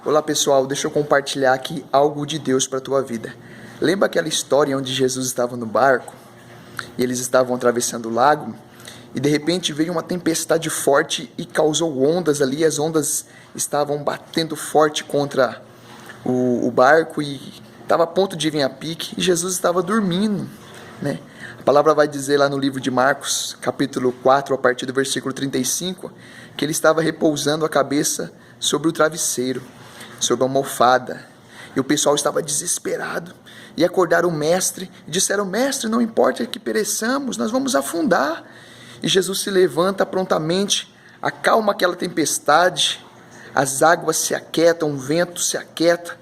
Olá pessoal, deixa eu compartilhar aqui algo de Deus para a tua vida. Lembra aquela história onde Jesus estava no barco e eles estavam atravessando o lago e de repente veio uma tempestade forte e causou ondas ali, as ondas estavam batendo forte contra o barco e estava a ponto de vir a pique e Jesus estava dormindo, né? A palavra vai dizer lá no livro de Marcos, capítulo 4, a partir do versículo 35, que ele estava repousando a cabeça sobre o travesseiro, sobre a almofada, e o pessoal estava desesperado, e acordaram o mestre, e disseram: mestre, não importa que pereçamos, nós vamos afundar. E Jesus se levanta prontamente, acalma aquela tempestade, as águas se aquietam, o vento se aquieta,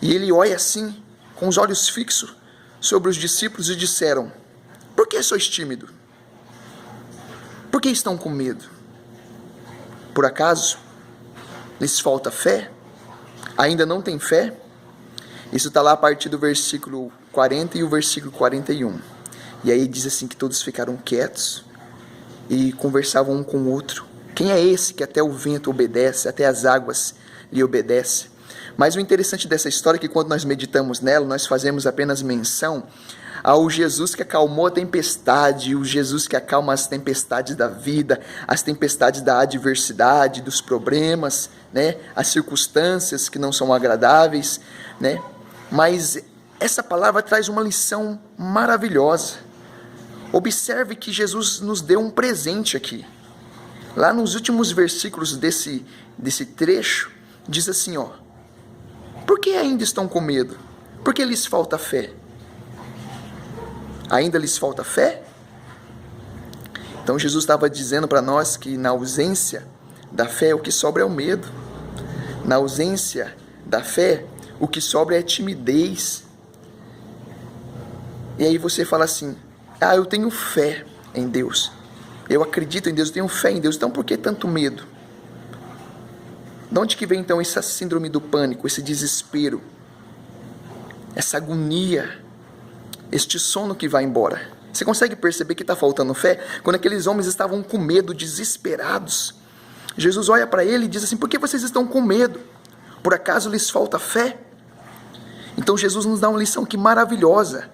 e ele olha assim, com os olhos fixos sobre os discípulos, e disseram: por que sois tímidos? Por que estão com medo? Por acaso lhes falta fé? Ainda não tem fé? Isso está lá a partir do versículo 40 e o versículo 41. E aí diz assim que todos ficaram quietos e conversavam um com o outro. Quem é esse que até o vento obedece, até as águas lhe obedecem? Mas o interessante dessa história é que quando nós meditamos nela, nós fazemos apenas menção ao Jesus que acalmou a tempestade, o Jesus que acalma as tempestades da vida, as tempestades da adversidade, dos problemas, né? As circunstâncias que não são agradáveis, né? Mas essa palavra traz uma lição maravilhosa. Observe que Jesus nos deu um presente aqui. Lá nos últimos versículos desse trecho, diz assim, ó: por que ainda estão com medo? Por que lhes falta fé? Ainda lhes falta fé? Então Jesus estava dizendo para nós que na ausência da fé, o que sobra é o medo. Na ausência da fé, o que sobra é timidez. E aí você fala assim: ah, eu tenho fé em Deus, eu acredito em Deus, eu tenho fé em Deus, então por que tanto medo? De onde que vem então essa síndrome do pânico, esse desespero, essa agonia, este sono que vai embora? Você consegue perceber que está faltando fé? Quando aqueles homens estavam com medo, desesperados, Jesus olha para ele e diz assim: por que vocês estão com medo? Por acaso lhes falta fé? Então Jesus nos dá uma lição que maravilhosa.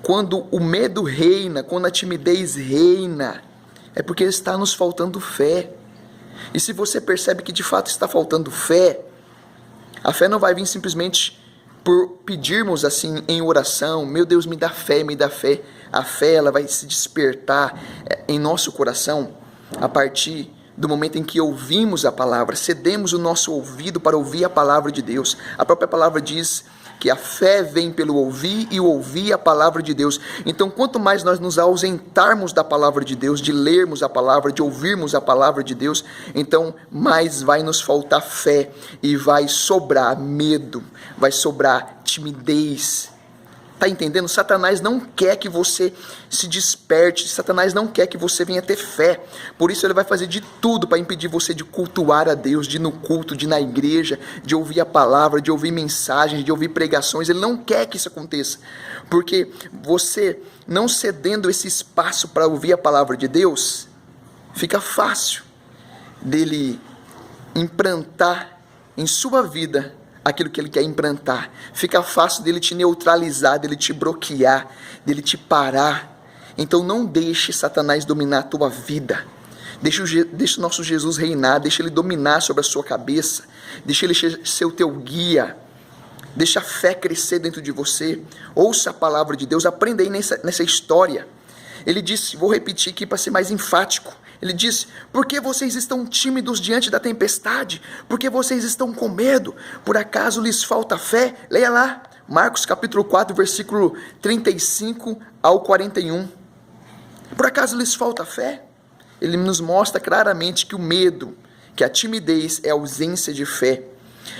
Quando o medo reina, quando a timidez reina, é porque está nos faltando fé. E se você percebe que de fato está faltando fé, a fé não vai vir simplesmente por pedirmos assim em oração: meu Deus, me dá fé, me dá fé. A fé, ela vai se despertar em nosso coração a partir do momento em que ouvimos a palavra, cedemos o nosso ouvido para ouvir a palavra de Deus. A própria palavra diz que a fé vem pelo ouvir e o ouvir a palavra de Deus. Então, quanto mais nós nos ausentarmos da palavra de Deus, de lermos a palavra, de ouvirmos a palavra de Deus, então mais vai nos faltar fé e vai sobrar medo, vai sobrar timidez. Está entendendo? Satanás não quer que você se desperte, Satanás não quer que você venha ter fé. Por isso ele vai fazer de tudo para impedir você de cultuar a Deus, de ir no culto, de ir na igreja, de ouvir a palavra, de ouvir mensagens, de ouvir pregações. Ele não quer que isso aconteça, porque você não cedendo esse espaço para ouvir a palavra de Deus, fica fácil dele implantar em sua vida aquilo que ele quer implantar. Fica fácil dele te neutralizar, dele te bloquear, dele te parar. Então não deixe Satanás dominar a tua vida. Deixa o nosso Jesus reinar, deixa ele dominar sobre a sua cabeça, deixa ele ser o teu guia, deixa a fé crescer dentro de você. Ouça a palavra de Deus, aprenda aí nessa história. Ele disse, vou repetir aqui para ser mais enfático, ele disse: por que vocês estão tímidos diante da tempestade? Por que vocês estão com medo? Por acaso lhes falta fé? Leia lá, Marcos capítulo 4, versículo 35 ao 41. Por acaso lhes falta fé? Ele nos mostra claramente que o medo, que a timidez é a ausência de fé.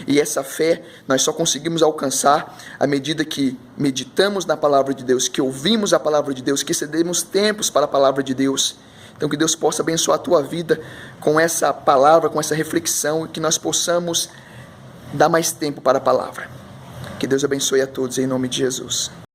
E essa fé nós só conseguimos alcançar à medida que meditamos na palavra de Deus, que ouvimos a palavra de Deus, que cedemos tempos para a palavra de Deus. Então que Deus possa abençoar a tua vida com essa palavra, com essa reflexão, e que nós possamos dar mais tempo para a palavra. Que Deus abençoe a todos em nome de Jesus.